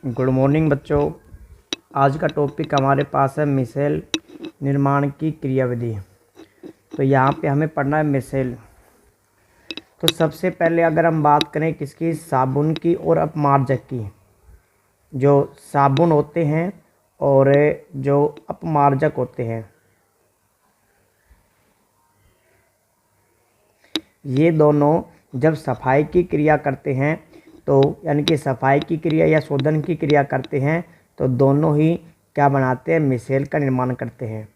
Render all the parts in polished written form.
Good morning बच्चों। आज का टॉपिक हमारे पास है मिसेल निर्माण की क्रियाविधि। तो यहाँ पे हमें पढ़ना है मिसेल। तो सबसे पहले अगर हम बात करें किसकी, साबुन की और अपमार्जक की। जो साबुन होते हैं और जो अपमार्जक होते हैं, ये दोनों जब सफाई की क्रिया करते हैं तो यानी कि सफाई की क्रिया या शोधन की क्रिया करते हैं तो दोनों ही क्या बनाते हैं, मिसेल का निर्माण करते हैं।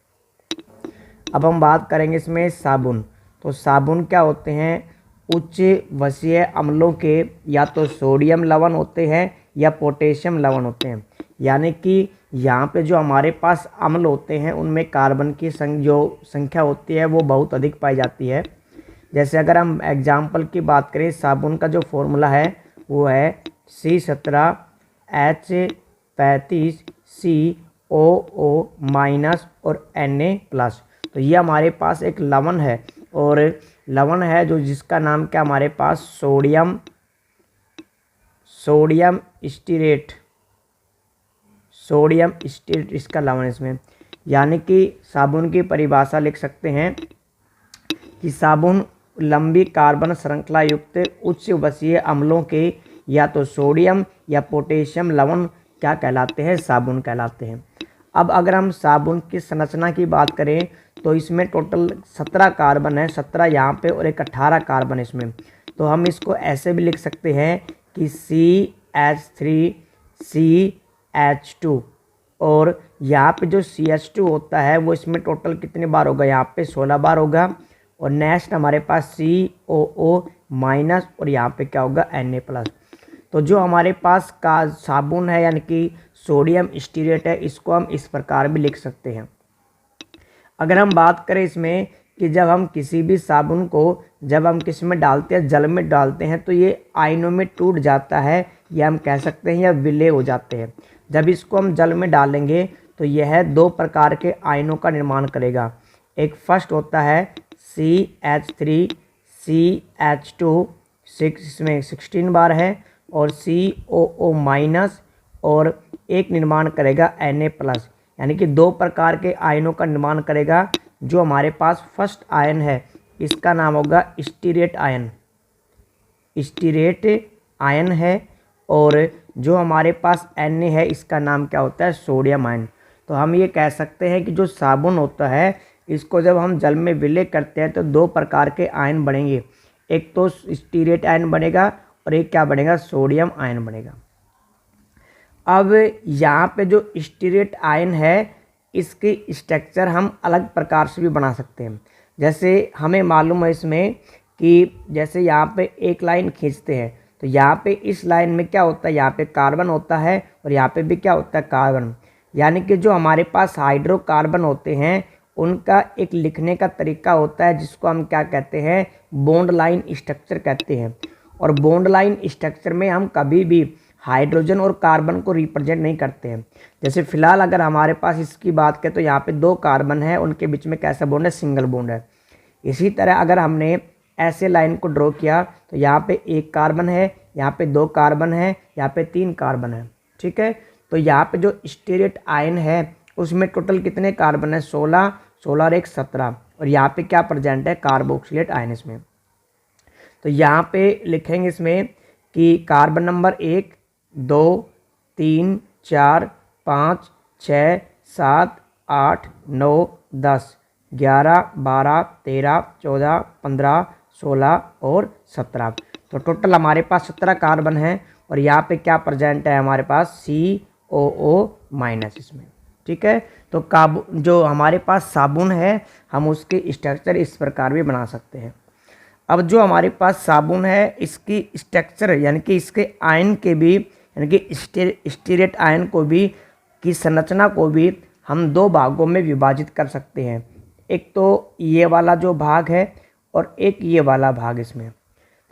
अब हम बात करेंगे इसमें साबुन। तो साबुन क्या होते हैं, उच्च वसीय अम्लों के या तो सोडियम लवण होते हैं या पोटेशियम लवण होते हैं। यानी कि यहाँ पे जो हमारे पास अम्ल होते हैं उनमें कार्बन की जो संख्या होती है वो बहुत अधिक पाई जाती है। जैसे अगर हम एग्जाम्पल की बात करें, साबुन का जो फॉर्मूला है वो है C17H35CO और Na+। तो ये हमारे पास एक लवण है और लवण है जो जिसका नाम क्या हमारे पास सोडियम स्टीरेट इसका लवण इसमें। यानी कि साबुन की परिभाषा लिख सकते हैं कि साबुन लंबी कार्बन श्रृंखला युक्त उच्च वसीय अम्लों के या तो सोडियम या पोटेशियम लवण क्या कहलाते हैं, साबुन कहलाते हैं। अब अगर हम साबुन की संरचना की बात करें तो इसमें टोटल 17 कार्बन है, 17 यहाँ पे और एक 18 कार्बन इसमें। तो हम इसको ऐसे भी लिख सकते हैं कि CH3CH2 और यहाँ पे जो CH2 होता है वो इसमें टोटल कितने बार होगा, यहाँ पे 16 बार होगा। और नेक्स्ट हमारे पास COO- और यहाँ पे क्या होगा Na+। तो जो हमारे पास का साबुन है यानी कि सोडियम स्टीरेट है, इसको हम इस प्रकार भी लिख सकते हैं। अगर हम बात करें इसमें कि जब हम किसी भी साबुन को जब हम किस में डालते हैं, जल में डालते हैं तो ये आयनों में टूट जाता है, या हम कह सकते हैं या विलय हो जाते हैं। जब इसको हम जल में डालेंगे तो यह 2 प्रकार के आयनों का निर्माण करेगा। एक फर्स्ट होता है CH3CH2 इसमें 16 बार है और COO- और एक निर्माण करेगा Na+। यानी कि 2 प्रकार के आयनों का निर्माण करेगा। जो हमारे पास फर्स्ट आयन है इसका नाम होगा स्टीरेट आयन है, और जो हमारे पास Na है इसका नाम क्या होता है, सोडियम आयन। तो हम ये कह सकते हैं कि जो साबुन होता है इसको जब हम जल में विलय करते हैं तो 2 प्रकार के आयन बनेंगे। एक तो स्टीरेट आयन बनेगा और एक क्या बनेगा, सोडियम आयन बनेगा। अब यहाँ पे जो स्टीरेट आयन है इसकी स्ट्रक्चर हम अलग प्रकार से भी बना सकते हैं। जैसे हमें मालूम है इसमें कि जैसे यहाँ पे एक लाइन खींचते हैं तो यहाँ पे इस लाइन में क्या होता है, यहाँ पे कार्बन होता है और यहाँ पे भी क्या होता है, कार्बन। यानी कि जो हमारे पास हाइड्रोकार्बन होते हैं उनका एक लिखने का तरीका होता है जिसको हम क्या कहते हैं, बॉन्ड लाइन स्ट्रक्चर कहते हैं। और बॉन्ड लाइन स्ट्रक्चर में हम कभी भी हाइड्रोजन और कार्बन को रिप्रेजेंट नहीं करते हैं। जैसे फिलहाल अगर हमारे पास इसकी बात करें तो यहाँ पे 2 कार्बन है, उनके बीच में कैसा बॉन्ड है, सिंगल बॉन्ड है। इसी तरह अगर हमने ऐसे लाइन को ड्रॉ किया तो यहाँ पे 1 कार्बन है, यहाँ पे 2 कार्बन है, यहाँ पे 3 कार्बन है। ठीक है, तो यहाँ पे जो स्टीरेट आयन है उसमें टोटल कितने कार्बन है, 16 और 1 17। और यहाँ पे क्या प्रेजेंट है, कार्बोक्सिलेट आयन इसमें। तो यहाँ पे लिखेंगे इसमें कि कार्बन नंबर 1 2 3 4 5 6 7 8 9 10 11 12 13 14 15 16 और 17। तो टोटल हमारे पास 17 कार्बन है और यहाँ पे क्या प्रेजेंट है हमारे पास, COO- इसमें। ठीक है, तो जो हमारे पास साबुन है हम उसके स्ट्रक्चर इस प्रकार भी बना सकते हैं। अब जो हमारे पास साबुन है इसकी स्ट्रक्चर यानी कि इसके आयन के भी यानी कि स्टीरेट आयन को भी की संरचना को भी हम 2 भागों में विभाजित कर सकते हैं। एक तो ये वाला जो भाग है और एक ये वाला भाग इसमें।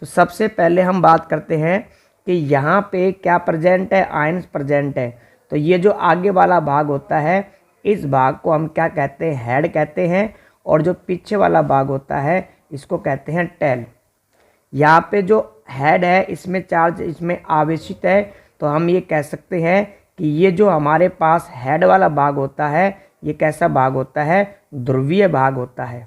तो सबसे पहले हम बात करते हैं कि यहाँ पे क्या प्रेजेंट है, आयन प्रेजेंट है। तो ये जो आगे वाला भाग होता है इस भाग को हम क्या कहते हैं, हेड कहते हैं, और जो पीछे वाला भाग होता है इसको कहते हैं टेल। यहाँ पे जो हेड है इसमें चार्ज इसमें आवेशित है, तो हम ये कह सकते हैं कि ये जो हमारे पास हेड वाला भाग होता है ये कैसा भाग होता है, ध्रुवीय भाग होता है।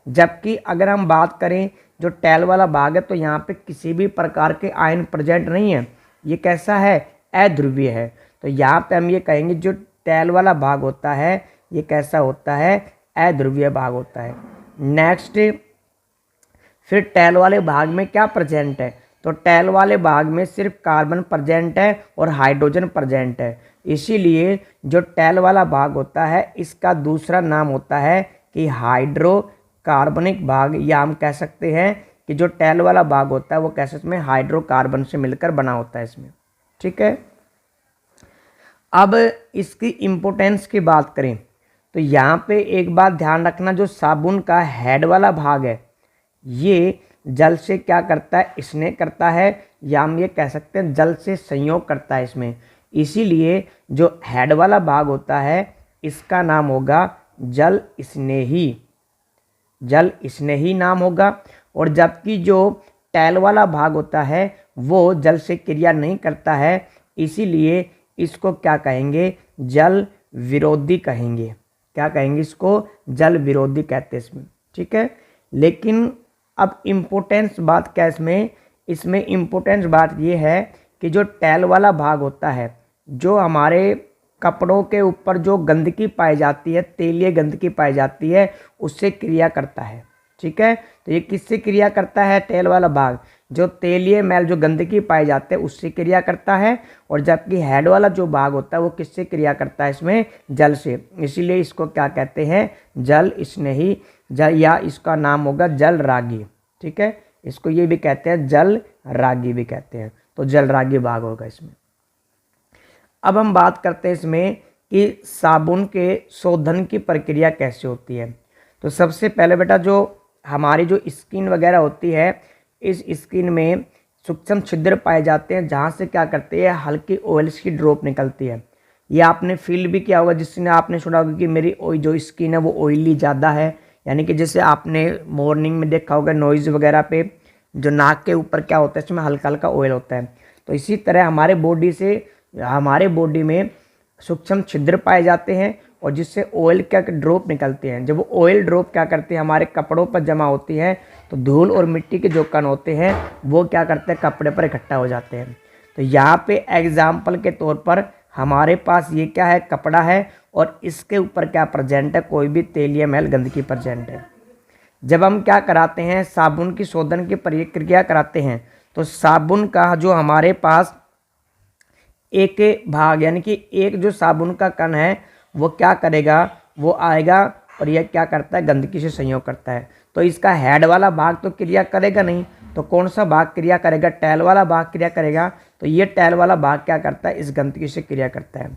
जबकि अगर हम बात करें जो टेल वाला भाग है तो यहाँ पे किसी भी प्रकार के आयन प्रेजेंट नहीं है, ये कैसा है, अध्रुवीय है। तो यहाँ पे हम ये कहेंगे जो टेल वाला भाग होता है ये कैसा होता है, अध्रुवीय भाग होता है। नेक्स्ट, फिर टेल वाले भाग में क्या प्रेजेंट है, तो टेल वाले भाग में सिर्फ कार्बन प्रेजेंट है और हाइड्रोजन प्रेजेंट है। इसीलिए जो टेल वाला भाग होता है इसका दूसरा नाम होता है कि हाइड्रोकार्बनिक भाग, या हम कह सकते हैं कि जो टेल वाला भाग होता है वो कैसे इसमें हाइड्रोकार्बन से मिलकर बना होता है इसमें। ठीक है, अब इसकी इम्पोर्टेंस की बात करें तो यहाँ पे एक बात ध्यान रखना, जो साबुन का हेड वाला भाग है ये जल से क्या करता है, स्नेह करता है, या हम ये कह सकते हैं जल से संयोग करता है इसमें। इसीलिए जो हेड वाला भाग होता है इसका नाम होगा जल स्नेही, जल स्नेही नाम होगा। और जबकि जो टेल वाला भाग होता है वो जल से क्रिया नहीं करता है, इसीलिए इसको क्या कहेंगे, जल विरोधी कहेंगे। क्या कहेंगे, इसको जल विरोधी कहते हैं इसमें। ठीक है, लेकिन अब इम्पोर्टेंस बात क्या इसमें, इसमें इम्पोर्टेंस बात ये है कि जो टेल वाला भाग होता है, जो हमारे कपड़ों के ऊपर जो गंदगी पाई जाती है, तेलीय गंदगी पाई जाती है, उससे क्रिया करता है। ठीक है, तो ये किससे क्रिया करता है, टेल वाला भाग जो तेलीय मैल जो गंदगी पाई जाते हैं उससे क्रिया करता है। और जबकि हेड वाला जो भाग होता है वो किससे क्रिया करता है, इसमें जल से। इसीलिए इसको क्या कहते हैं, जल स्नेही, जल, या इसका नाम होगा जल रागी। ठीक है, इसको ये भी कहते हैं जल रागी भी कहते हैं, तो जल रागी भाग होगा इसमें। अब हम बात करते हैं इसमें कि साबुन के शोधन की प्रक्रिया कैसे होती है। तो सबसे पहले बेटा जो हमारी जो स्किन वगैरह होती है, इस स्किन में सूक्ष्म छिद्र पाए जाते हैं जहाँ से क्या करते हैं, हल्की ऑयल्स की ड्रॉप निकलती है। ये आपने फील भी किया होगा, जिसने आपने सुना होगा कि मेरी जो स्किन है वो ऑयली ज़्यादा है, यानी कि जैसे आपने मॉर्निंग में देखा होगा नॉइज़ वगैरह पे जो नाक के ऊपर क्या होता है, इसमें हल्का हल्का ऑयल होता है। तो इसी तरह हमारे बॉडी में सूक्ष्म छिद्र पाए जाते हैं और जिससे ऑयल क्या ड्रॉप निकलते हैं। जब वो ऑयल ड्रॉप क्या करते हैं, हमारे कपड़ों पर जमा होती है, तो धूल और मिट्टी के जो कण होते हैं वो क्या करते हैं, कपड़े पर इकट्ठा हो जाते हैं। तो यहाँ पे एग्जाम्पल के तौर पर हमारे पास ये क्या है, कपड़ा है, और इसके ऊपर क्या प्रेजेंट है, कोई भी तेलीय मैल गंदगी प्रेजेंट है। जब हम क्या कराते हैं, साबुन की शोधन की प्रक्रिया कराते हैं, तो साबुन का जो हमारे पास एक भाग, यानी कि एक जो साबुन का कण है वो क्या करेगा, वो आएगा और यह क्या करता है, गंदगी से संयोग करता है। तो इसका हेड वाला भाग तो क्रिया करेगा नहीं, तो कौन सा भाग क्रिया करेगा, टेल वाला भाग क्रिया करेगा। तो ये टेल वाला भाग क्या करता है, इस गंदगी से क्रिया करता है।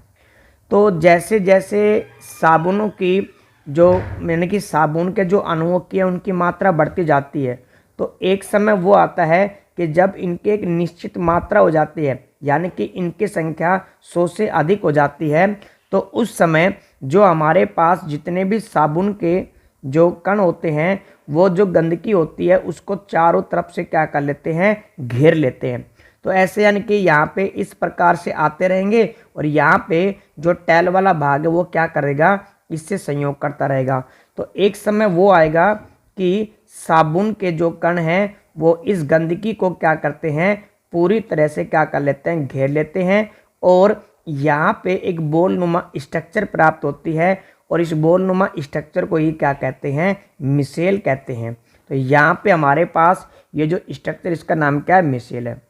तो जैसे जैसे साबुनों की जो, यानी कि साबुन के जो अणुओं की है उनकी मात्रा बढ़ती जाती है, तो एक समय वो आता है कि जब इनके एक निश्चित मात्रा हो जाती है, यानी कि इनकी संख्या 100 से अधिक हो जाती है, तो उस समय जो हमारे पास जितने भी साबुन के जो कण होते हैं, वो जो गंदगी होती है उसको चारों तरफ से क्या कर लेते हैं, घेर लेते हैं। तो ऐसे यानी कि यहाँ पे इस प्रकार से आते रहेंगे और यहाँ पे जो टेल वाला भाग है वो क्या करेगा, इससे संयोग करता रहेगा। तो एक समय वो आएगा कि साबुन के जो कण हैं वो इस गंदगी को क्या करते हैं, पूरी तरह से क्या कर लेते हैं, घेर लेते हैं, और यहाँ पे एक बोल नुमा स्ट्रक्चर प्राप्त होती है, और इस बोल नुमा स्ट्रक्चर को ही क्या कहते हैं, मिसेल कहते हैं। तो यहाँ पे हमारे पास ये जो स्ट्रक्चर, इसका नाम क्या है, मिसेल है।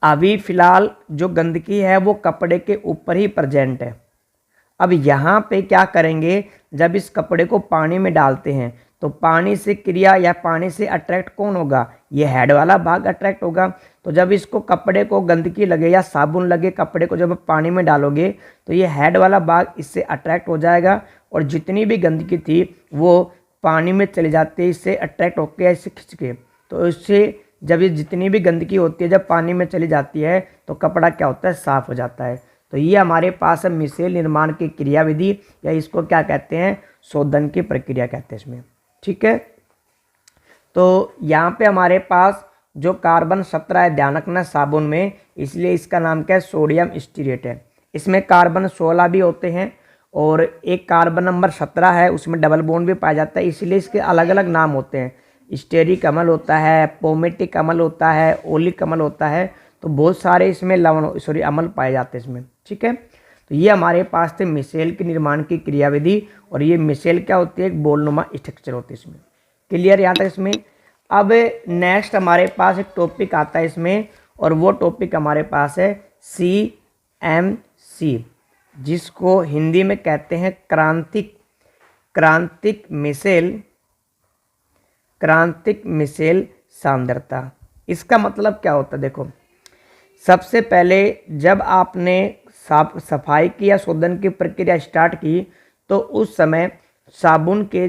अभी फिलहाल जो गंदगी है वो कपड़े के ऊपर ही प्रेजेंट है। अब यहाँ पे क्या करेंगे, जब इस कपड़े को पानी में डालते हैं तो पानी से क्रिया या पानी से अट्रैक्ट कौन होगा, ये हेड वाला भाग अट्रैक्ट होगा। तो जब इसको कपड़े को गंदगी लगे या साबुन लगे कपड़े को, जब पानी में डालोगे तो ये हेड वाला भाग इससे अट्रैक्ट हो जाएगा, और जितनी भी गंदगी थी वो पानी में चली जाती है इससे अट्रैक्ट होकर, इससे खिंच के। तो इससे जब ये जितनी भी गंदगी होती है जब पानी में चली जाती है तो कपड़ा क्या होता है, साफ हो जाता है। तो ये हमारे पास है मिसेल निर्माण की क्रियाविधि, या इसको क्या कहते हैं, शोधन की प्रक्रिया कहते हैं इसमें। ठीक है, तो यहाँ पे हमारे पास जो कार्बन 17 है, ध्यान रखना साबुन में, इसलिए इसका नाम क्या है, सोडियम स्टीरेट है। इसमें कार्बन 16 भी होते हैं और एक कार्बन नंबर 17 है, उसमें डबल बॉन्ड भी पाया जाता है, इसलिए इसके अलग अलग नाम होते हैं। स्टेरिक अम्ल होता है, पोमेटिक अम्ल होता है, ओलिक अम्ल होता है, तो बहुत सारे इसमें अम्ल पाए जाते हैं इसमें, ठीक है। तो ये हमारे पास थे मिसेल के निर्माण की क्रियाविधि, और ये मिसेल क्या होती है, एक बॉलनुमा स्ट्रक्चर होती है इसमें। क्लियर यहाँ तक इसमें। अब नेक्स्ट हमारे पास एक टॉपिक आता है इसमें, और वो टॉपिक हमारे पास है CMC, जिसको हिंदी में कहते हैं क्रांतिक मिसेल सांद्रता। इसका मतलब क्या होता है, देखो सबसे पहले जब आपने सफाई की या शोधन की प्रक्रिया स्टार्ट की, तो उस समय साबुन के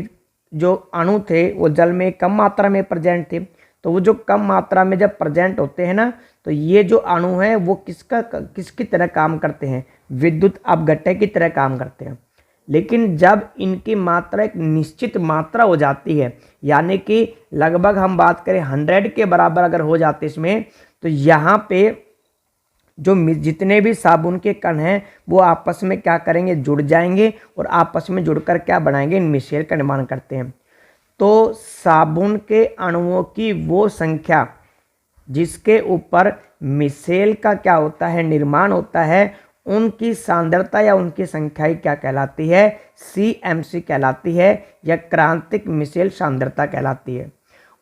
जो अणु थे वो जल में कम मात्रा में प्रेजेंट थे। तो वो जो कम मात्रा में जब प्रेजेंट होते हैं ना, तो ये जो अणु हैं वो किसकी तरह काम करते हैं, विद्युत अपघट्य की तरह काम करते हैं। लेकिन जब इनकी मात्रा एक निश्चित मात्रा हो जाती है, यानी कि लगभग हम बात करें 100 के बराबर अगर हो जाते इसमें, तो यहाँ पे जो जितने भी साबुन के कण हैं वो आपस में क्या करेंगे, जुड़ जाएंगे, और आपस में जुड़कर क्या बनाएंगे, मिसेल का निर्माण करते हैं। तो साबुन के अणुओं की वो संख्या जिसके ऊपर मिसेल का क्या होता है, निर्माण होता है, उनकी सांद्रता या उनकी संख्या ही क्या कहलाती है, CMC कहलाती है, या क्रांतिक मिसेल सांद्रता कहलाती है।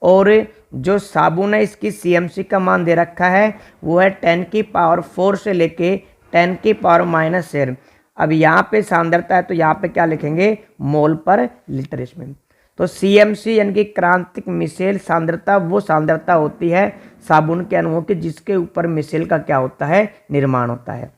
और जो साबुन है इसकी CMC का मान दे रखा है, वो है 10⁴ से लेके 10⁻⁻⁴। अब यहाँ पे सांद्रता है तो यहाँ पे क्या लिखेंगे, मोल पर लीटर इसमें। तो CMC यानी कि क्रांतिक मिसेल सांद्रता वो सांद्रता होती है साबुन के अणुओं की जिसके ऊपर मिसेल का क्या होता है, निर्माण होता है।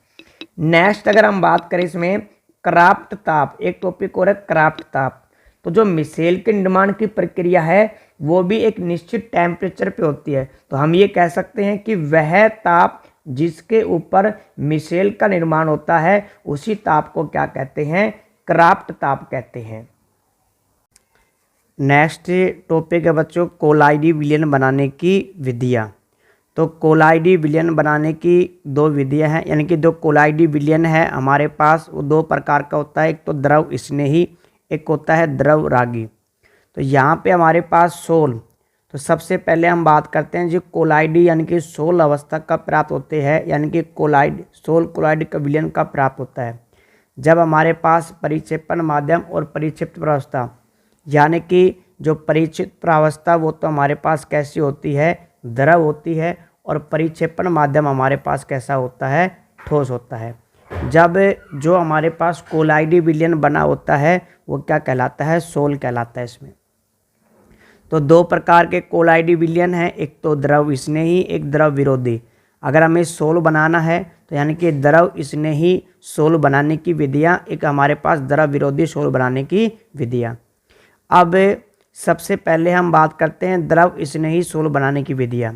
नेक्स्ट अगर हम बात करें इसमें क्राफ्ट ताप, एक टॉपिक और है क्राफ्ट ताप। तो जो मिसेल के निर्माण की प्रक्रिया है वो भी एक निश्चित टेम्परेचर पे होती है। तो हम ये कह सकते हैं कि वह ताप जिसके ऊपर मिसेल का निर्माण होता है उसी ताप को क्या कहते हैं, क्राफ्ट ताप कहते हैं। नेक्स्ट टॉपिक है बच्चों कोलाइडी विलयन बनाने की विधियाँ। तो कोलाइडी विलयन बनाने की दो विधियाँ हैं, यानी कि जो कोलाइडी विलयन है हमारे पास वो दो प्रकार का होता है, एक तो द्रव स्नेही, एक होता है द्रव रागी। तो यहाँ पे हमारे पास सोल, तो सबसे पहले हम बात करते हैं जो कोलाइडी यानी कि सोल अवस्था का प्राप्त होते हैं, यानी कि सोल कोलाइड का विलयन का प्राप्त होता है जब हमारे पास परिक्षेपण माध्यम और परिक्षिप्त प्रावस्था, यानी कि जो परिक्षिप्त प्रावस्था वो तो हमारे पास कैसी होती है, द्रव होती है, और परिक्षेपण माध्यम हमारे पास कैसा होता है, ठोस होता है। जब जो हमारे पास कोलाइडी विलयन बना होता है वो क्या कहलाता है, सोल कहलाता है इसमें। तो दो प्रकार के कोलाइडी विलयन हैं, एक तो द्रव स्नेही, एक द्रव विरोधी। अगर हमें सोल बनाना है तो यानी कि द्रव स्नेही सोल बनाने की विधियाँ, एक हमारे पास द्रव विरोधी सोल बनाने की विधियाँ। अब सबसे पहले हम बात करते हैं द्रव स्नेही सोल बनाने की विधियाँ।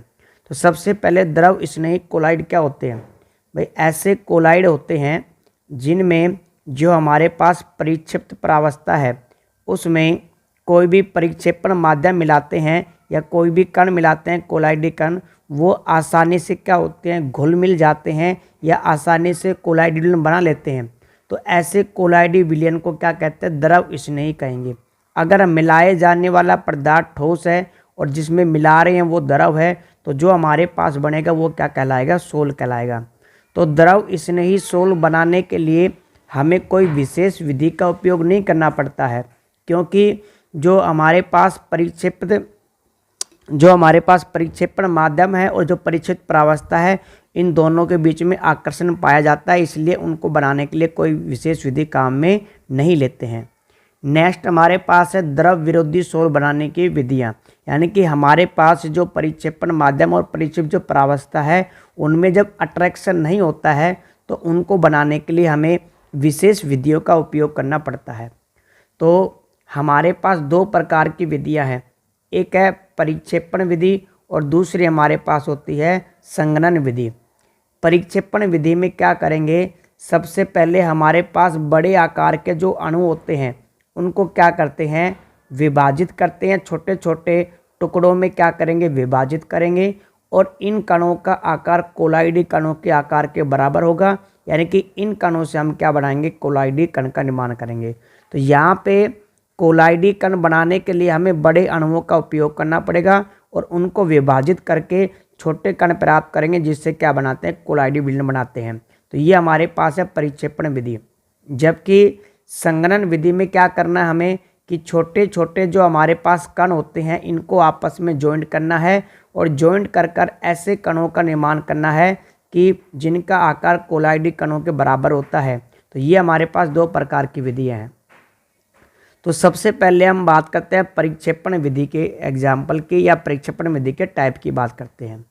तो सबसे पहले द्रव स्नेही कोलाइड क्या होते हैं भाई, ऐसे कोलाइड होते हैं जिनमें जो हमारे पास परिक्षिप्त प्रावस्था है उसमें कोई भी परिक्षेपण माध्यम मिलाते हैं या कोई भी कण मिलाते हैं, कोलाइडी कण, वो आसानी से क्या होते हैं, घुल मिल जाते हैं या आसानी से कोलाइडी विलयन बना लेते हैं। तो ऐसे कोलाइडी विलयन को क्या कहते हैं, द्रव स्नेही कहेंगे। अगर मिलाए जाने वाला पदार्थ ठोस है और जिसमें मिला रहे हैं वो द्रव है, तो जो हमारे पास बनेगा वो क्या कहलाएगा, सोल कहलाएगा। तो द्रव स्नेही सोल बनाने के लिए हमें कोई विशेष विधि का उपयोग नहीं करना पड़ता है, क्योंकि जो हमारे पास परिक्षेपण माध्यम है और जो परिक्षिप्त प्रावस्था है, इन दोनों के बीच में आकर्षण पाया जाता है, इसलिए उनको बनाने के लिए कोई विशेष विधि काम में नहीं लेते हैं। नेक्स्ट हमारे पास है द्रव विरोधी सोल बनाने की विधियाँ, यानी कि हमारे पास जो परिक्षेपण माध्यम और परिक्षिप्त जो प्रावस्था है उनमें जब अट्रैक्शन नहीं होता है तो उनको बनाने के लिए हमें विशेष विधियों का उपयोग करना पड़ता है। तो हमारे पास दो प्रकार की विधियाँ हैं, एक है परिक्षेपण विधि और दूसरी हमारे पास होती है संघनन विधि। परिक्षेपण विधि में क्या करेंगे, सबसे पहले हमारे पास बड़े आकार के जो अणु होते हैं उनको क्या करते हैं, विभाजित करते हैं, छोटे छोटे टुकड़ों में क्या करेंगे, विभाजित करेंगे, और इन कणों का आकार कोलाइडी कणों के आकार के बराबर होगा, यानी कि इन कणों से हम क्या बनाएंगे, कोलाइडी कण का निर्माण करेंगे। तो यहाँ पे कोलाइडी कण बनाने के लिए हमें बड़े अणुओं का उपयोग करना पड़ेगा और उनको विभाजित करके छोटे कण प्राप्त करेंगे, जिससे क्या बनाते हैं, कोलाइडी विलयन बनाते हैं। तो ये हमारे पास है परिक्षेपण विधि। जबकि संघनन विधि में क्या करना है हमें कि छोटे छोटे जो हमारे पास कण होते हैं इनको आपस में जॉइंट करना है और जॉइंट कर कर ऐसे कणों का निर्माण करना है कि जिनका आकार कोलाइडी कणों के बराबर होता है। तो ये हमारे पास दो प्रकार की विधियाँ हैं। तो सबसे पहले हम बात करते हैं परिक्षेपण विधि के एग्जाम्पल की या परिक्षेपण विधि के टाइप की बात करते हैं।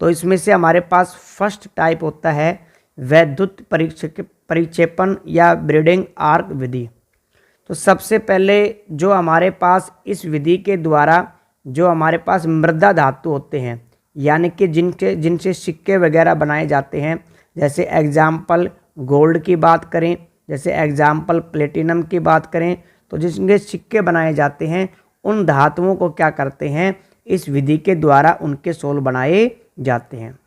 तो इसमें से हमारे पास फर्स्ट टाइप होता है वैद्युत परिक्षेपण या ब्रीडिंग आर्क विधि। तो सबसे पहले जो हमारे पास इस विधि के द्वारा जो हमारे पास मृदा धातु होते हैं, यानी कि जिनसे सिक्के वगैरह बनाए जाते हैं, जैसे एग्जाम्पल गोल्ड की बात करें, जैसे एग्जाम्पल प्लेटिनम की बात करें, तो जिसके सिक्के बनाए जाते हैं उन धातुओं को क्या करते हैं, इस विधि के द्वारा उनके सोल बनाए जाते हैं।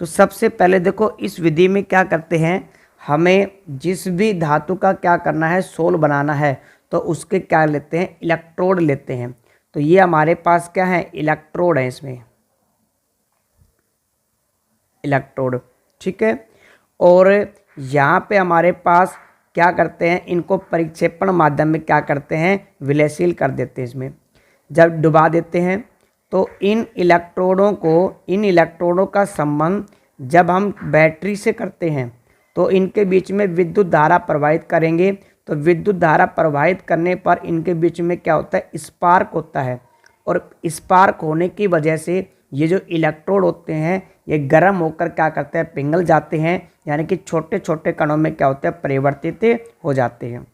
तो सबसे पहले देखो इस विधि में क्या करते हैं, हमें जिस भी धातु का क्या करना है, सोल बनाना है, तो उसके क्या लेते हैं, इलेक्ट्रोड लेते हैं। तो ये हमारे पास क्या है, इलेक्ट्रोड है, इसमें इलेक्ट्रोड, ठीक है। और यहाँ पे हमारे पास क्या करते हैं, इनको परिक्षेपण माध्यम में क्या करते हैं, विलयशील कर देते हैं। इसमें जब डुबा देते हैं तो इन इलेक्ट्रोडों का संबंध जब हम बैटरी से करते हैं तो इनके बीच में विद्युत धारा प्रवाहित करेंगे। तो विद्युत धारा प्रवाहित करने पर इनके बीच में क्या होता है, स्पार्क होता है। और स्पार्क होने की वजह से ये जो इलेक्ट्रोड होते हैं ये गर्म होकर क्या करते हैं, पिघल जाते हैं, यानी कि छोटे छोटे कणों में क्या होते हैं, परिवर्तित हो जाते हैं।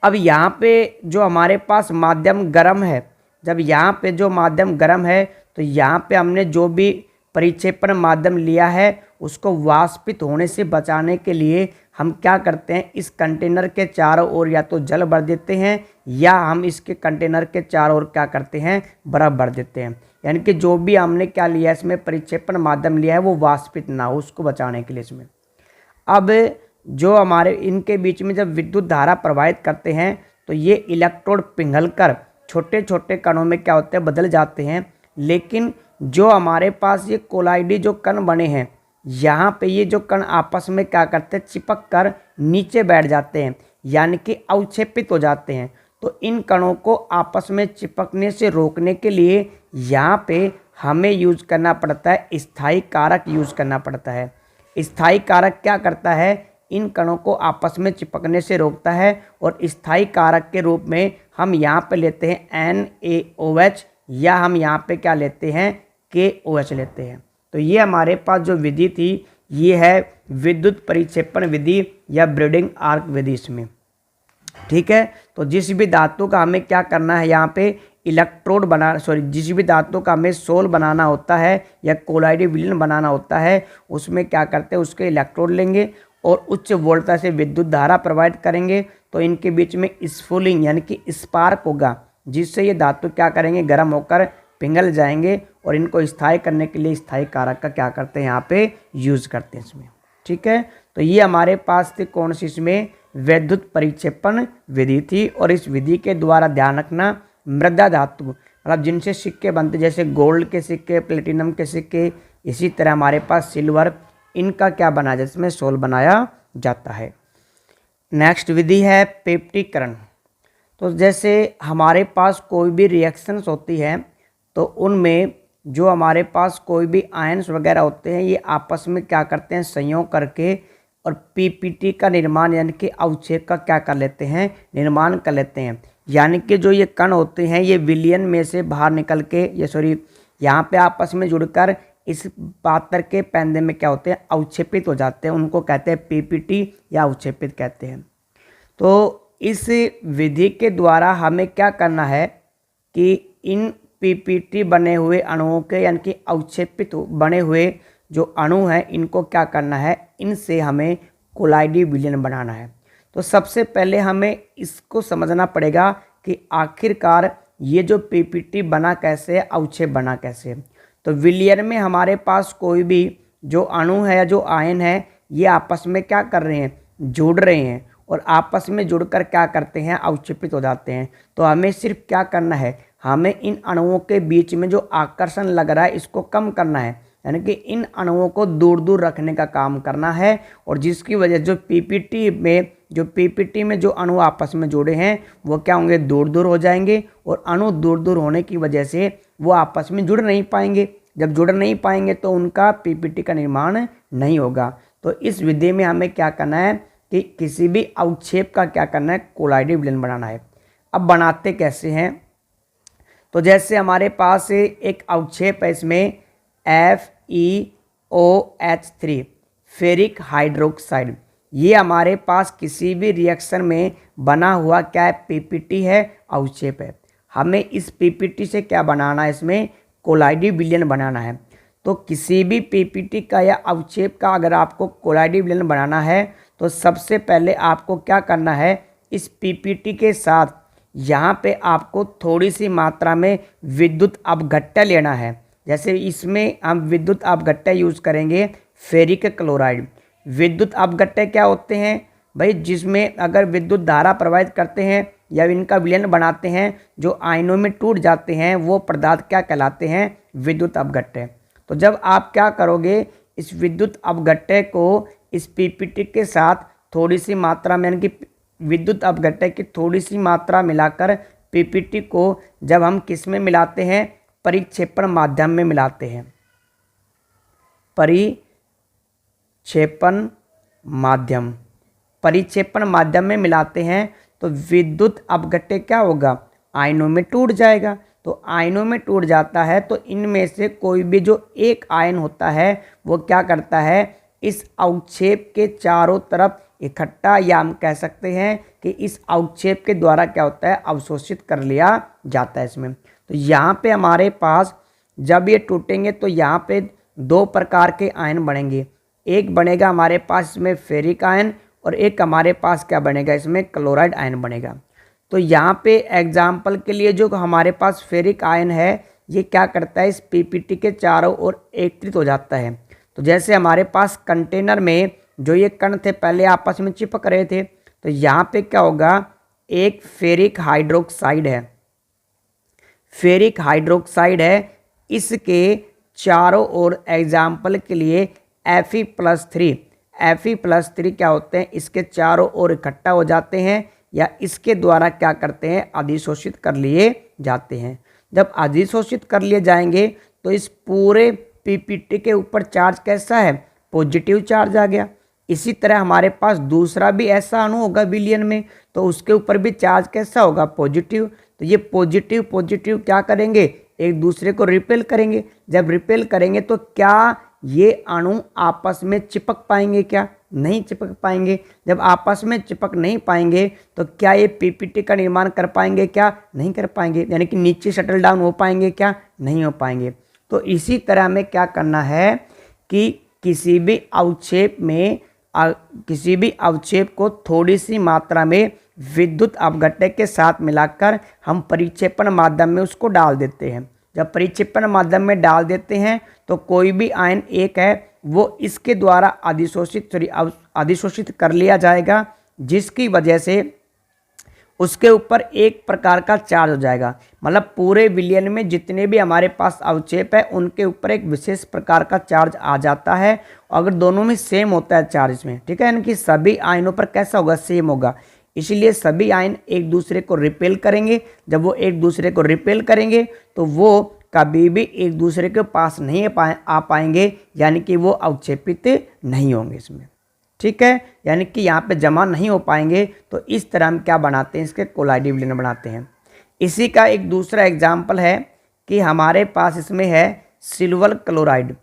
अब यहाँ पे जो हमारे पास माध्यम गर्म है, जब यहाँ पे जो माध्यम गर्म है तो यहाँ पे हमने जो भी परिक्षेपण माध्यम लिया है उसको वाष्पित होने से बचाने के लिए हम क्या करते हैं, इस कंटेनर के चारों ओर या तो जल भर देते हैं या हम इसके कंटेनर के चारों ओर क्या करते हैं, बर्फ भर देते हैं। यानी कि जो भी हमने क्या लिया है, इसमें परिक्षेपण माध्यम लिया है वो वाष्पित ना हो, उसको बचाने के लिए इसमें। अब जो हमारे इनके बीच में जब विद्युत धारा प्रवाहित करते हैं तो ये इलेक्ट्रोड पिघलकर छोटे छोटे कणों में क्या होते हैं, बदल जाते हैं। लेकिन जो हमारे पास ये कोलाइडी जो कण बने हैं, यहाँ पे ये जो कण आपस में क्या करते हैं, चिपक कर नीचे बैठ जाते हैं, यानी कि अवक्षेपित हो जाते हैं। तो इन कणों को आपस में चिपकने से रोकने के लिए यहाँ पे हमें यूज करना पड़ता है, स्थायी कारक यूज करना पड़ता है। स्थायी कारक क्या करता है, इन कणों को आपस में चिपकने से रोकता है। और स्थायी कारक के रूप में हम यहाँ पे लेते हैं NaOH या हम यहाँ पे क्या लेते हैं, KOH लेते हैं। तो ये हमारे पास जो विधि थी ये है विद्युत परिक्षेपण विधि या ब्रीडिंग आर्क विधि इसमें, ठीक है। तो जिस भी धातु का हमें क्या करना है, यहाँ पे जिस भी धातु का हमें सोल बनाना होता है या कोलाइडी विलयन बनाना होता है, उसमें क्या करते हैं, उसके इलेक्ट्रोड लेंगे और उच्च वोल्टेज से विद्युत धारा प्रवाहित करेंगे। तो इनके बीच में स्फुलिंग यानी कि स्पार्क होगा, जिससे ये धातु क्या करेंगे, गर्म होकर पिघल जाएंगे। और इनको स्थायी करने के लिए स्थायी कारक का क्या करते हैं, यहाँ पे यूज करते हैं इसमें, ठीक है। तो ये हमारे पास थी कौन सी, इसमें वैद्युत परिक्षेपण विधि थी। और इस विधि के द्वारा ध्यान रखना, मृदा धातु मतलब जिनसे सिक्के बनते, जैसे गोल्ड के सिक्के, प्लेटिनम के सिक्के, इसी तरह हमारे पास सिल्वर, इनका क्या बना जाता है, इसमें सोल बनाया जाता है। नेक्स्ट विधि है पेप्टीकरण। तो जैसे हमारे पास कोई भी रिएक्शंस होती है तो उनमें जो हमारे पास कोई भी आयन्स वगैरह होते हैं ये आपस में क्या करते हैं, संयोग करके और पीपीटी का निर्माण यानी कि अवक्षेप का क्या कर लेते हैं, निर्माण कर लेते हैं। यानी कि जो ये कण होते हैं ये विलयन में से बाहर निकल के यहाँ पे आपस में जुड़कर इस पात्र के पैंदे में क्या होते हैं, अवक्षेपित हो जाते हैं। उनको कहते हैं पीपीटी या अवक्षेपित कहते हैं। तो इस विधि के द्वारा हमें क्या करना है कि इन पीपीटी बने हुए अणुओं के यानी कि अवक्षेपित बने हुए जो अणु हैं इनको क्या करना है, इनसे हमें कोलाइडी विलयन बनाना है। तो सबसे पहले हमें इसको समझना पड़ेगा कि आखिरकार ये जो पीपीटी बना कैसे है, अवक्षेप बना कैसे है। तो विलयन में हमारे पास कोई भी जो अणु है या जो आयन है ये आपस में क्या कर रहे हैं, जुड़ रहे हैं, और आपस में जुड़कर क्या करते हैं, अवक्षेपित हो जाते हैं। तो हमें सिर्फ क्या करना है, हमें इन अणुओं के बीच में जो आकर्षण लग रहा है इसको कम करना है, यानी कि इन अणुओं को दूर दूर रखने का काम करना है। और जिसकी वजह जो पीपीटी में जो अणु आपस में जुड़े हैं वो क्या होंगे, दूर दूर हो जाएंगे, और अणु दूर दूर होने की वजह से वो आपस में जुड़ नहीं पाएंगे। जब जुड़ नहीं पाएंगे तो उनका पीपीटी का निर्माण नहीं होगा। तो इस विधि में हमें क्या करना है कि किसी भी अवक्षेप का क्या करना है, कोलाइडल विलयन बनाना है। अब बनाते कैसे हैं, तो जैसे हमारे पास एक अवक्षेप है, इसमें FeOH3 फेरिक हाइड्रोक्साइड, ये हमारे पास किसी भी रिएक्शन में बना हुआ क्या है, पीपीटी है, अवक्षेप है। हमें इस पीपीटी से क्या बनाना है, इसमें कोलाइडल विलयन बनाना है। तो किसी भी पीपीटी का या अवक्षेप का अगर आपको कोलाइडल विलयन बनाना है तो सबसे पहले आपको क्या करना है, इस पीपीटी के साथ यहाँ पे आपको थोड़ी सी मात्रा में विद्युत अपघट्य लेना है। जैसे इसमें हम विद्युत अपघट्य यूज़ करेंगे फेरिक क्लोराइड। विद्युत अपघट्य क्या होते हैं भाई, जिसमें अगर विद्युत धारा प्रवाहित करते हैं या इनका विलयन बनाते हैं, जो आयनों में टूट जाते हैं वो पदार्थ क्या कहलाते हैं, विद्युत अपघट्य। तो जब आप क्या करोगे, इस विद्युत अपघट्य को इस पीपीटी के साथ थोड़ी सी मात्रा में, यानी कि विद्युत अपघट्य की थोड़ी सी मात्रा मिलाकर पीपीटी को जब हम किस में मिलाते हैं, परिक्षेपण माध्यम में मिलाते हैं। परिक्षेपण माध्यम में मिलाते हैं तो विद्युत अपघट्य क्या होगा, आयनों में टूट जाएगा। तो आयनों में टूट जाता है तो इनमें से कोई भी जो एक आयन होता है वो क्या करता है, इस अवक्षेप के चारों तरफ इकट्ठा, या हम कह सकते हैं कि इस अवक्षेप के द्वारा क्या होता है, अवशोषित कर लिया जाता है इसमें। तो यहाँ पे हमारे पास जब ये टूटेंगे तो यहाँ पे दो प्रकार के आयन बनेंगे। एक बनेगा हमारे पास इसमें फेरिक आयन, और एक हमारे पास क्या बनेगा, इसमें क्लोराइड आयन बनेगा। तो यहाँ पे एग्जाम्पल के लिए जो हमारे पास फेरिक आयन है ये क्या करता है, इस पीपीटी के चारों ओर एकत्रित हो जाता है। तो जैसे हमारे पास कंटेनर में जो ये कण थे पहले आपस में चिपक रहे थे, तो यहाँ पे क्या होगा, एक फेरिक हाइड्रोक्साइड है, इसके चारों ओर एग्जाम्पल के लिए Fe+3 क्या होते हैं, इसके चारों ओर इकट्ठा हो जाते हैं, या इसके द्वारा क्या करते हैं, अधिशोषित कर लिए जाते हैं। जब अधिशोषित कर लिए जाएंगे तो इस पूरे पीपीटी के ऊपर चार्ज कैसा है, पॉजिटिव चार्ज आ गया। इसी तरह हमारे पास दूसरा भी ऐसा अणु होगा विलयन में, तो उसके ऊपर भी चार्ज कैसा होगा, पॉजिटिव। तो ये पॉजिटिव क्या करेंगे, एक दूसरे को रिपेल करेंगे। जब रिपेल करेंगे तो क्या ये अणु आपस में चिपक पाएंगे, क्या नहीं चिपक पाएंगे। जब आपस में चिपक नहीं पाएंगे तो क्या ये पीपीटी का निर्माण कर पाएंगे, क्या नहीं कर पाएंगे, यानी कि नीचे शटल डाउन हो पाएंगे, क्या नहीं हो पाएंगे। तो इसी तरह हमें क्या करना है कि किसी भी अवक्षेप को थोड़ी सी मात्रा में विद्युत अपघट्य के साथ मिलाकर हम परिक्षेपण माध्यम में उसको डाल देते हैं। जब परिक्षेपण माध्यम में डाल देते हैं तो कोई भी आयन एक है वो इसके द्वारा अधिशोषित कर लिया जाएगा, जिसकी वजह से उसके ऊपर एक प्रकार का चार्ज हो जाएगा। मतलब पूरे विलयन में जितने भी हमारे पास अवक्षेप है उनके ऊपर एक विशेष प्रकार का चार्ज आ जाता है। अगर दोनों में सेम होता है चार्ज इसमें, ठीक है, यानी कि सभी आयनों पर कैसा होगा, सेम होगा। इसलिए सभी आयन एक दूसरे को रिपेल करेंगे। जब वो एक दूसरे को रिपेल करेंगे तो वो कभी भी एक दूसरे के पास नहीं आ पाएंगे, यानी कि वो अवक्षेपित नहीं होंगे इसमें, ठीक है, यानी कि यहाँ पे जमा नहीं हो पाएंगे। तो इस तरह हम क्या बनाते हैं, इसके कोलाइडल विलयन बनाते हैं। इसी का एक दूसरा एग्जाम्पल है कि हमारे पास इसमें है सिल्वर क्लोराइड,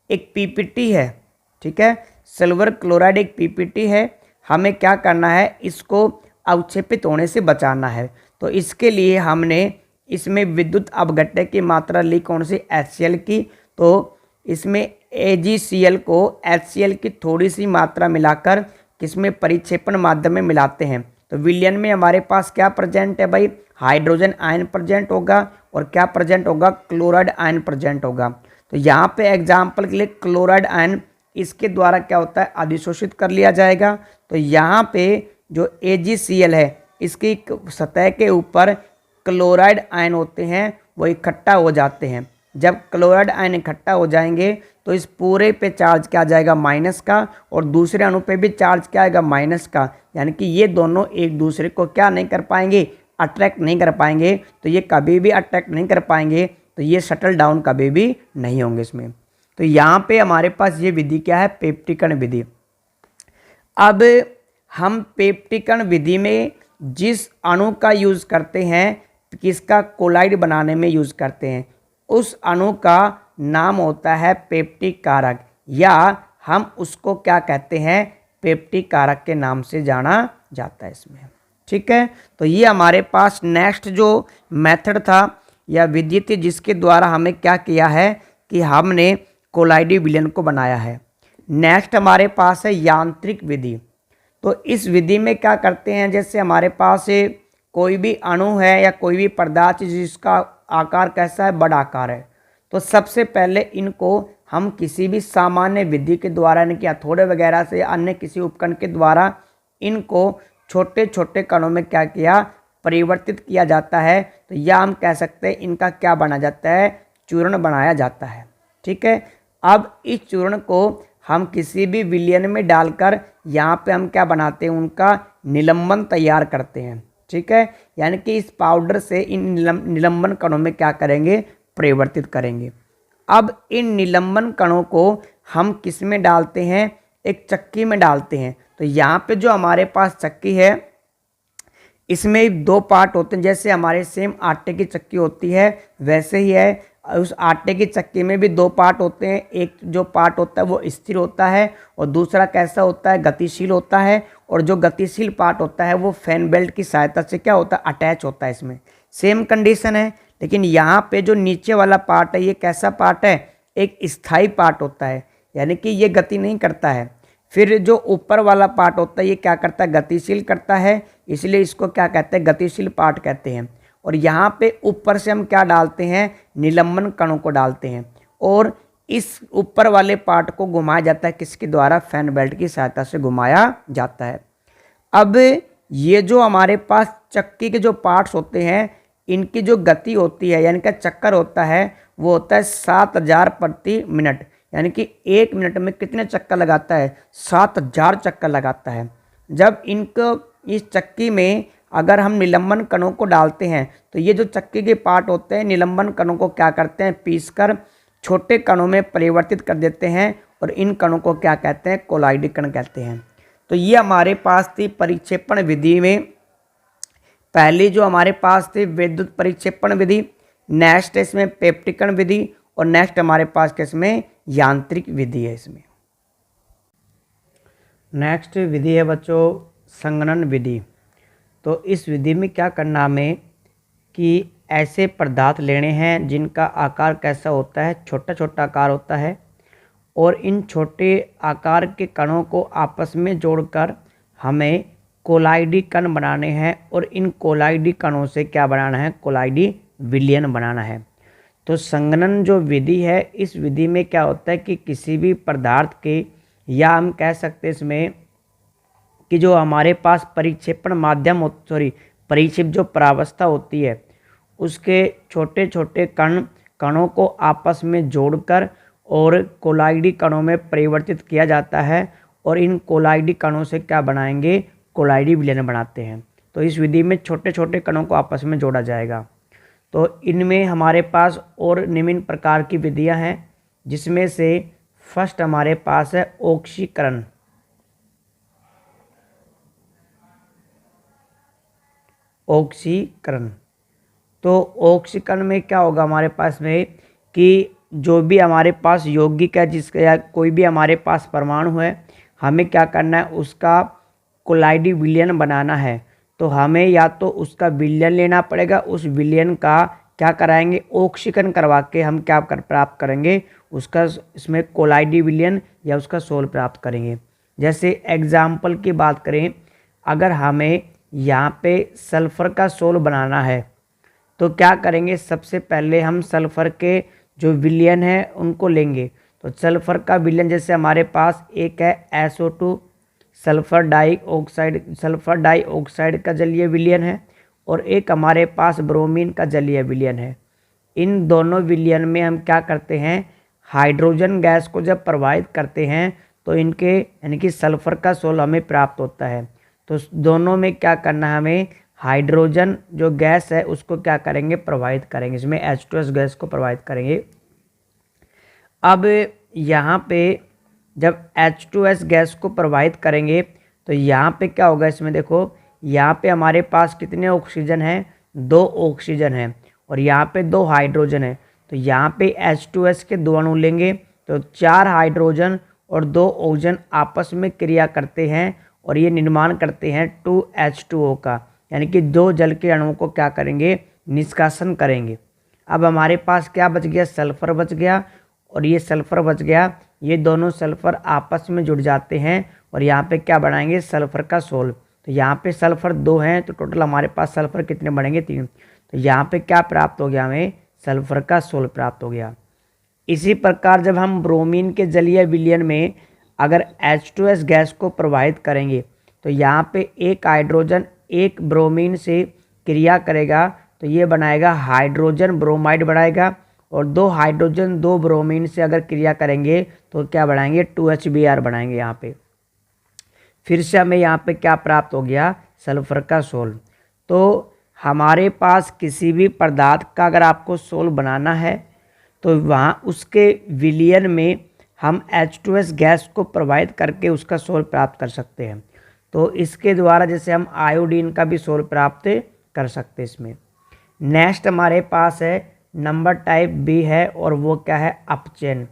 एक पीपीटी है, ठीक है, सिल्वर क्लोराइड एक पीपीटी है। हमें क्या करना है, इसको अवक्षेपित होने से बचाना है। तो इसके लिए हमने इसमें विद्युत अपघट्य की मात्रा ली कौन सी, HCl की। तो इसमें AgCl को HCl की थोड़ी सी मात्रा मिलाकर किसमें, परिक्षेपण माध्यम में मिलाते हैं। तो विलयन में हमारे पास क्या प्रेजेंट है भाई, हाइड्रोजन आयन प्रेजेंट होगा, और क्या प्रेजेंट होगा, क्लोराइड आयन प्रेजेंट होगा। तो यहाँ पे एग्जाम्पल के लिए क्लोराइड आयन इसके द्वारा क्या होता है, अधिशोषित कर लिया जाएगा। तो यहाँ पे जो AgCl है इसकी सतह के ऊपर क्लोराइड आयन होते हैं वो इकट्ठा हो जाते हैं। जब क्लोराइड आयन इकट्ठा हो जाएंगे तो इस पूरे पे चार्ज क्या आ जाएगा, माइनस का, और दूसरे अणु पे भी चार्ज क्या आएगा, माइनस का। यानी कि ये दोनों एक दूसरे को क्या नहीं कर पाएंगे, अट्रैक्ट नहीं कर पाएंगे। तो ये कभी भी अट्रैक्ट नहीं कर पाएंगे, तो ये शटल डाउन कभी भी नहीं होंगे इसमें। तो यहाँ पे हमारे पास ये विधि क्या है, पेप्टिकन विधि। अब हम पेप्टिकन विधि में जिस अणु का यूज़ करते हैं, किसका, कोलाइड बनाने में यूज़ करते हैं, उस अणु का नाम होता है पेप्टिक कारक, या हम उसको क्या कहते हैं, पेप्टिक कारक के नाम से जाना जाता है इसमें। ठीक है, तो ये हमारे पास नेक्स्ट जो मेथड था या विधि थी जिसके द्वारा हमें क्या किया है कि हमने कोलाइडी विलयन को बनाया है। नेक्स्ट हमारे पास है यांत्रिक विधि। तो इस विधि में क्या करते हैं, जैसे हमारे पास कोई भी अणु है या कोई भी पदार्थ जिसका आकार कैसा है, बड़ा आकार है, तो सबसे पहले इनको हम किसी भी सामान्य विधि के द्वारा, यानी कि हथौड़े वगैरह से या अन्य किसी उपकरण के द्वारा इनको छोटे छोटे कणों में क्या किया, परिवर्तित किया जाता है। तो या हम कह सकते हैं इनका क्या बना जाता है, चूर्ण बनाया जाता है। ठीक है, अब इस चूर्ण को हम किसी भी विलयन में डालकर यहाँ पे हम क्या बनाते हैं, उनका निलंबन तैयार करते हैं। ठीक है, यानी कि इस पाउडर से इन निलंबन कणों में क्या करेंगे, परिवर्तित करेंगे। अब इन निलंबन कणों को हम किस में डालते हैं, एक चक्की में डालते हैं। तो यहाँ पे जो हमारे पास चक्की है इसमें दो पार्ट होते हैं, जैसे हमारे सेम आटे की चक्की होती है वैसे ही है। उस आटे की चक्की में भी दो पार्ट होते हैं, एक जो पार्ट होता है वो स्थिर होता है और दूसरा कैसा होता है, गतिशील होता है। और जो गतिशील पार्ट होता है वो फैन बेल्ट की सहायता से क्या होता है, अटैच होता है। इसमें सेम कंडीशन है, लेकिन यहाँ पे जो नीचे वाला पार्ट है ये कैसा पार्ट है, एक स्थायी पार्ट होता है, यानी कि ये गति नहीं करता है। फिर जो ऊपर वाला पार्ट होता है ये क्या करता है, गतिशील करता है, इसलिए इसको क्या कहते हैं, गतिशील पार्ट कहते हैं। और यहाँ पे ऊपर से हम क्या डालते हैं, निलंबन कणों को डालते हैं, और इस ऊपर वाले पार्ट को घुमाया जाता है, किसके द्वारा, फैन बेल्ट की सहायता से घुमाया जाता है। अब ये जो हमारे पास चक्की के जो पार्ट्स होते हैं इनकी जो गति होती है, यानी कि चक्कर होता है, वो होता है 7000 प्रति मिनट। यानी कि 1 मिनट में कितने चक्कर लगाता है, 7000 चक्कर लगाता है। जब इनको इस चक्की में अगर हम निलंबन कणों को डालते हैं तो ये जो चक्की के पार्ट होते हैं निलंबन कणों को क्या करते हैं, पीसकर छोटे कणों में परिवर्तित कर देते हैं, और इन कणों को क्या कहते हैं, कोलाइडी कण कहते हैं। तो ये हमारे पास थी परिक्षेपण विधि में पहली जो हमारे पास थी विद्युत परिक्षेपण विधि, नेक्स्ट इसमें पेप्टिकन विधि, और नेक्स्ट हमारे पास किसमें, यांत्रिक विधि है। इसमें नेक्स्ट विधि है बच्चों संघनन विधि। तो इस विधि में क्या करना हमें कि ऐसे पदार्थ लेने हैं जिनका आकार कैसा होता है, छोटा छोटा आकार होता है, और इन छोटे आकार के कणों को आपस में जोड़कर हमें कोलाइडी कण बनाने हैं, और इन कोलाइडी कणों से क्या बनाना है, कोलाइडी विलयन बनाना है। तो संघनन जो विधि है, इस विधि में क्या होता है कि किसी भी पदार्थ के, या हम कह सकते हैं इसमें कि जो हमारे पास परिक्षेपण माध्यम परिक्षेप जो परावस्था होती है उसके छोटे छोटे कणों को आपस में जोड़कर और कोलाइडी कणों में परिवर्तित किया जाता है, और इन कोलाइडी कणों से क्या बनाएंगे, कोलाइडी विलयन बनाते हैं। तो इस विधि में छोटे छोटे कणों को आपस में जोड़ा जाएगा। तो इनमें हमारे पास और निम्न प्रकार की विधियां हैं, जिसमें से फर्स्ट हमारे पास है ऑक्सीकरण। ऑक्सीकरण, तो ऑक्सीकरण में क्या होगा हमारे पास में कि जो भी हमारे पास यौगिक है, जिसका या कोई भी हमारे पास परमाणु है, हमें क्या करना है, उसका कोलाइडी विलयन बनाना है। तो हमें या तो उसका विलयन लेना पड़ेगा, उस विलयन का क्या कराएंगे, ऑक्सीकरण करवा के हम क्या प्राप्त करेंगे, उसका इसमें कोलाइडी विलयन या उसका सोल प्राप्त करेंगे। जैसे एग्जाम्पल की बात करें, अगर हमें यहाँ पे सल्फ़र का सोल बनाना है तो क्या करेंगे, सबसे पहले हम सल्फ़र के जो विलयन है उनको लेंगे। तो सल्फर का विलयन जैसे हमारे पास एक है SO2 सल्फर डाइऑक्साइड का जलीय विलयन है, और एक हमारे पास ब्रोमीन का जलीय विलयन है। इन दोनों विलयन में हम क्या करते हैं, हाइड्रोजन गैस को जब प्रवाहित करते हैं तो इनके यानी कि सल्फर का सोल हमें प्राप्त होता है। तो दोनों में क्या करना है, हमें हाइड्रोजन जो गैस है उसको क्या करेंगे, प्रवाहित करेंगे, इसमें H2S गैस को प्रवाहित करेंगे। अब यहाँ पे जब H2S गैस को प्रवाहित करेंगे तो यहाँ पे क्या होगा, इसमें देखो यहाँ पे हमारे पास कितने ऑक्सीजन हैं, 2 ऑक्सीजन हैं, और यहाँ पे 2 हाइड्रोजन है। तो यहाँ पे H2S के 2 अणु लेंगे तो 4 हाइड्रोजन और 2 ऑक्सीजन आपस में क्रिया करते हैं और ये निर्माण करते हैं 2H2O का, यानी कि 2 जल के अणुओं को क्या करेंगे, निष्कासन करेंगे। अब हमारे पास क्या बच गया, सल्फर बच गया, और ये सल्फर बच गया, ये दोनों सल्फर आपस में जुड़ जाते हैं और यहाँ पे क्या बनाएंगे, सल्फर का सोल। तो यहाँ पे सल्फर 2 हैं तो टोटल हमारे पास सल्फर कितने बनेंगे, 3। तो यहाँ पे क्या प्राप्त हो गया, हमें सल्फर का सोल प्राप्त हो गया। इसी प्रकार जब हम ब्रोमीन के जलीय विलयन में अगर H2S गैस को प्रवाहित करेंगे तो यहाँ पे एक हाइड्रोजन एक ब्रोमीन से क्रिया करेगा तो ये बनाएगा हाइड्रोजन ब्रोमाइड बनाएगा, और 2 हाइड्रोजन 2 ब्रोमीन से अगर क्रिया करेंगे तो क्या बनाएंगे, 2HBr बनाएंगे। यहाँ पे फिर से हमें यहाँ पे क्या प्राप्त हो गया, सल्फर का सोल। तो हमारे पास किसी भी पदार्थ का अगर आपको सोल बनाना है तो वहाँ उसके विलयन में हम H2S गैस को प्रवाहित करके उसका सोल प्राप्त कर सकते हैं। तो इसके द्वारा जैसे हम आयोडीन का भी सोल प्राप्त कर सकते हैं। इसमें नेक्स्ट हमारे पास है नंबर टाइप B है, और वो क्या है, अपचयन।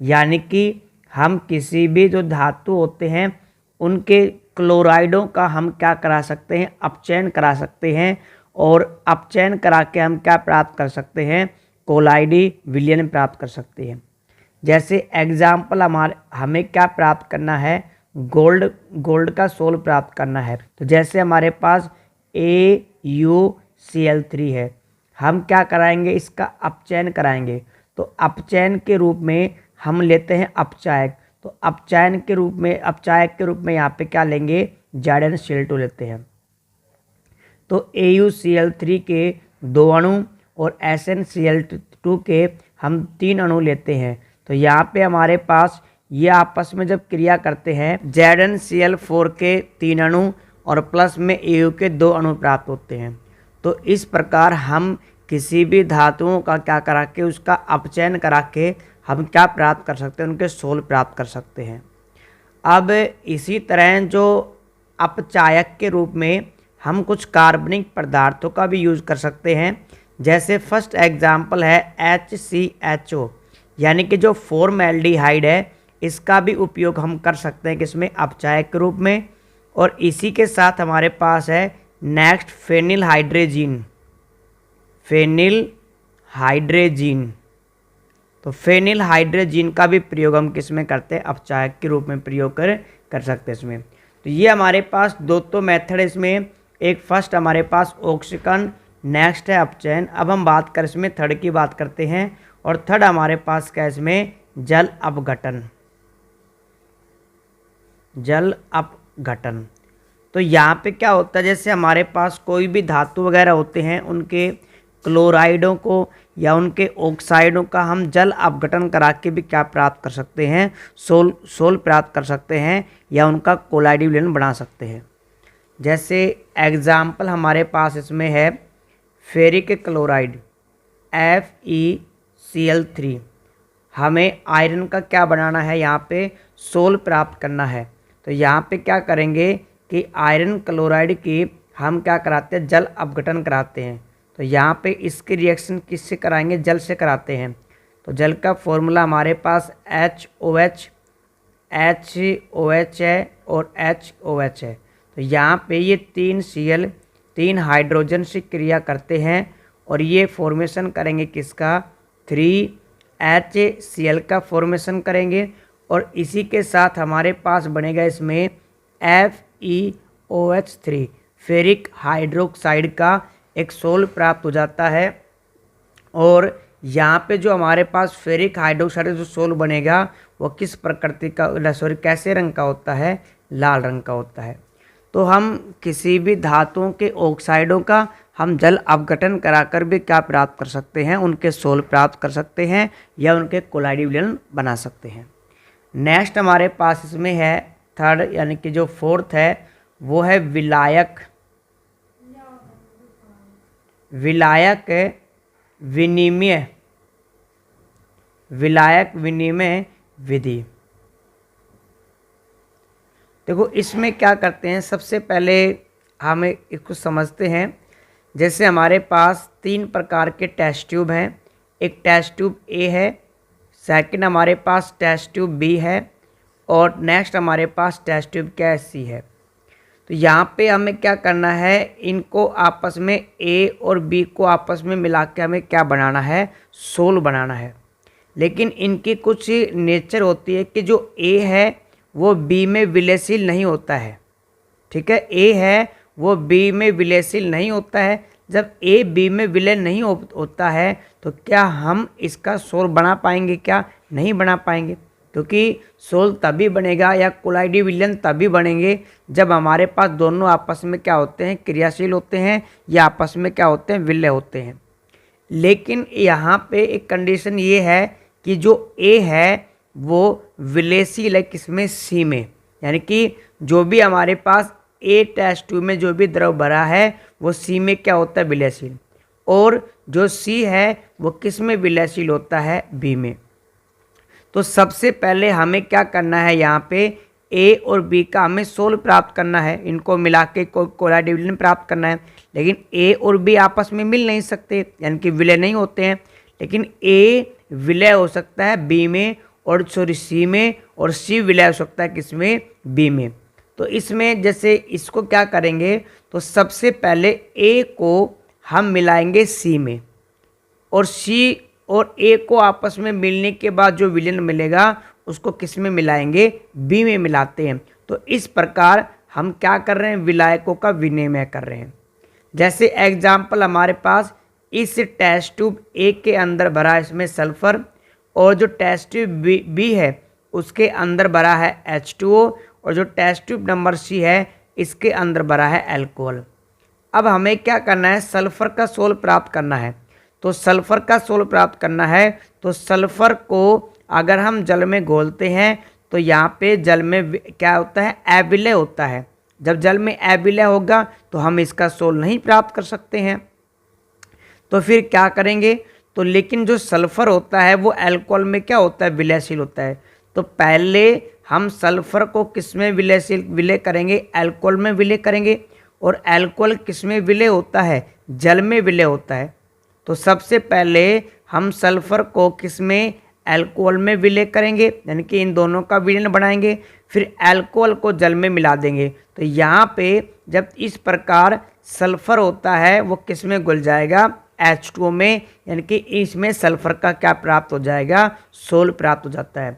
यानी कि हम किसी भी जो धातु होते हैं उनके क्लोराइडों का हम क्या करा सकते हैं, अपचयन करा सकते हैं, और अपचयन करा के हम क्या प्राप्त कर सकते हैं, कोलाइडी विलयन प्राप्त कर सकते हैं। जैसे एग्जाम्पल हमें क्या प्राप्त करना है, गोल्ड का सोल प्राप्त करना है। तो जैसे हमारे पास AuCl3 है, हम क्या कराएंगे, इसका अपचयन कराएंगे। तो अपचयन के रूप में हम लेते हैं अपचायक। तो अपचायक के रूप में यहाँ पे क्या लेंगे, ZnCl2 लेते हैं। तो AuCl3 के 2 अणु और SnCl2 के हम 3 अणु लेते हैं। तो यहाँ पे हमारे पास ये आपस में जब क्रिया करते हैं ZnCl4 के 3 अणु और प्लस में Au के 2 अणु प्राप्त होते हैं। तो इस प्रकार हम किसी भी धातुओं का क्या करा के उसका अपचयन करा के हम क्या प्राप्त कर सकते हैं, उनके सोल प्राप्त कर सकते हैं। अब इसी तरह जो अपचायक के रूप में हम कुछ कार्बनिक पदार्थों का भी यूज़ कर सकते हैं। जैसे फर्स्ट एग्जाम्पल है HCHO, यानी कि जो फॉर्मल्डिहाइड है, इसका भी उपयोग हम कर सकते हैं किसमें, अपचायक के रूप में। और इसी के साथ हमारे पास है नेक्स्ट फेनिल हाइड्रेजीन। तो फेनिल हाइड्रेजीन का भी प्रयोग हम किस में करते हैं, अपचायक के रूप में प्रयोग कर सकते हैं इसमें। तो ये हमारे पास 2 तो मेथड है इसमें, एक फर्स्ट हमारे पास ऑक्सीकरण, नेक्स्ट है अपचयन। अब हम बात कर इसमें थर्ड की बात करते हैं, और थर्ड हमारे पास क्या है इसमें, जल अपघटन। तो यहाँ पे क्या होता है, जैसे हमारे पास कोई भी धातु वगैरह होते हैं उनके क्लोराइडों को या उनके ऑक्साइडों का हम जल अपघटन करा के भी क्या प्राप्त कर सकते हैं, सोल प्राप्त कर सकते हैं, या उनका कोलाइडी विलयन बना सकते हैं। जैसे एग्जाम्पल हमारे पास इसमें है फेरिक क्लोराइड FeCl3। हमें आयरन का क्या बनाना है, यहाँ पे सोल प्राप्त करना है। तो यहाँ पे क्या करेंगे कि आयरन क्लोराइड की हम क्या कराते हैं, जल अपघटन कराते हैं। तो यहाँ पे इसकी रिएक्शन किससे कराएंगे, जल से कराते हैं। तो जल का फॉर्मूला हमारे पास HOH है और HOH है। तो यहाँ पे ये 3 Cl 3 हाइड्रोजन से क्रिया करते हैं और ये फॉर्मेशन करेंगे किसका, 3HCl का फॉर्मेशन करेंगे। और इसी के साथ हमारे पास बनेगा इसमें FeOH3 फेरिक हाइड्रोक्साइड का एक सोल प्राप्त हो जाता है। और यहाँ पे जो हमारे पास फेरिक हाइड्रोक्साइड जो सोल बनेगा वो किस प्रकृति का, सॉरी कैसे रंग का होता है, लाल रंग का होता है। तो हम किसी भी धातुओं के ऑक्साइडों का हम जल अपघटन कराकर भी क्या प्राप्त कर सकते हैं, उनके सोल प्राप्त कर सकते हैं या उनके कोलाइडी विलयन बना सकते हैं। नेक्स्ट हमारे पास इसमें है थर्ड, यानी कि जो फोर्थ है वो है विलायक विनिमय विधि। देखो इसमें क्या करते हैं, सबसे पहले हम इसको समझते हैं। जैसे हमारे पास 3 प्रकार के टेस्ट ट्यूब हैं। एक टेस्ट ट्यूब ए है, सेकंड हमारे पास टेस्ट ट्यूब बी है और नेक्स्ट हमारे पास टेस्ट ट्यूब क्या सी है। तो यहाँ पे हमें क्या करना है, इनको आपस में ए और बी को आपस में मिला के हमें क्या बनाना है, सोल बनाना है। लेकिन इनकी कुछ नेचर होती है कि जो ए है वो बी में विलयशील नहीं होता है। ठीक है, ए है वो बी में विलयशील नहीं होता है। जब ए बी में विलय नहीं होता है तो क्या हम इसका सोल बना पाएंगे, क्या नहीं बना पाएंगे। क्योंकि सोल तभी बनेगा या कोलाइडी विलयन तभी बनेंगे जब हमारे पास दोनों आपस में क्या होते हैं, क्रियाशील होते हैं या आपस में क्या होते हैं, विलय होते हैं। लेकिन यहाँ पे एक कंडीशन ये है कि जो ए है वो विलयशील है किसमें, सी में। यानी कि जो भी हमारे पास ए टेस्ट ट्यूब में जो भी द्रव भरा है वो सी में क्या होता है, विलयशील। और जो सी है वो किस में विलयशील होता है, बी में। तो सबसे पहले हमें क्या करना है, यहाँ पे ए और बी का हमें सोल प्राप्त करना है, इनको मिला के कोलाइडी विलयन प्राप्त करना है। लेकिन ए और बी आपस में मिल नहीं सकते, यानी कि विलय नहीं होते हैं। लेकिन ए विलय हो सकता है बी में और सी में, और सी विलय हो सकता है किसमें, बी में। तो इसमें जैसे इसको क्या करेंगे, तो सबसे पहले ए को हम मिलाएंगे सी में और सी और ए को आपस में मिलने के बाद जो विलयन मिलेगा उसको किस में मिलाएंगे, बी में मिलाते हैं। तो इस प्रकार हम क्या कर रहे हैं, विलायकों का विनिमय कर रहे हैं। जैसे एग्जाम्पल हमारे पास इस टेस्ट ट्यूब ए के अंदर भरा है इसमें सल्फर, और जो टेस्ट ट्यूब बी है उसके अंदर भरा है H2O, और जो टेस्ट ट्यूब नंबर सी है इसके अंदर भरा है अल्कोहल। अब हमें क्या करना है, सल्फर का सोल प्राप्त करना है। तो सल्फर का सोल प्राप्त करना है तो सल्फर को अगर हम जल में घोलते हैं तो यहाँ पे जल में क्या होता है, अविलय होता है। जब जल में अविलय होगा तो हम इसका सोल नहीं प्राप्त कर सकते हैं। तो फिर क्या करेंगे, तो लेकिन जो सल्फर होता है वो अल्कोहल में क्या होता है, विलयशील होता है। तो पहले हम सल्फर को किस में विलय करेंगे, अल्कोहल में विलय करेंगे। और अल्कोहल किस में विलय होता है, जल में विलय होता है। तो सबसे पहले हम सल्फर को किस में, अल्कोहल में विलय करेंगे, यानी कि इन दोनों का विलयन बनाएंगे। फिर अल्कोहल को जल में मिला देंगे। तो यहाँ पे जब इस प्रकार सल्फर होता है वो किस में घुल जाएगा, H2O में, यानी कि इसमें सल्फर का क्या प्राप्त हो जाएगा, सोल प्राप्त हो जाता है।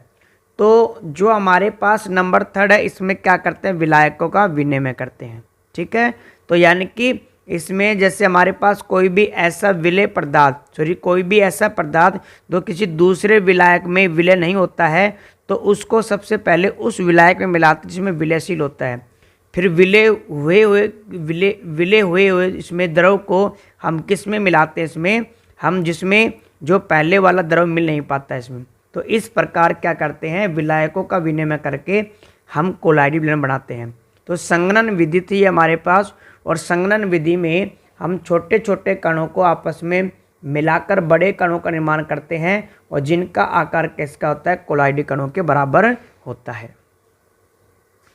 तो जो हमारे पास नंबर थर्ड है इसमें क्या करते हैं, विलायकों का विनिमय करते हैं। ठीक है, तो यानी कि इसमें जैसे हमारे पास कोई भी ऐसा विलय पदार्थ, कोई भी ऐसा पदार्थ जो किसी दूसरे विलायक में विलय नहीं होता है तो उसको सबसे पहले उस विलायक में मिलाते हैं जिसमें विलयशील होता है। फिर विलय हुए हुए इसमें द्रव को हम किस में मिलाते हैं, इसमें हम जिसमें जो पहले वाला द्रव मिल नहीं पाता है इसमें। तो इस प्रकार क्या करते हैं, विलायकों का विनिमय करके हम कोलाइडी विलयन बनाते हैं। तो संघनन विधि थी हमारे पास, और संघनन विधि में हम छोटे छोटे कणों को आपस में मिलाकर बड़े कणों का निर्माण करते हैं और जिनका आकार किसका होता है, कोलाइडी कणों के बराबर होता है।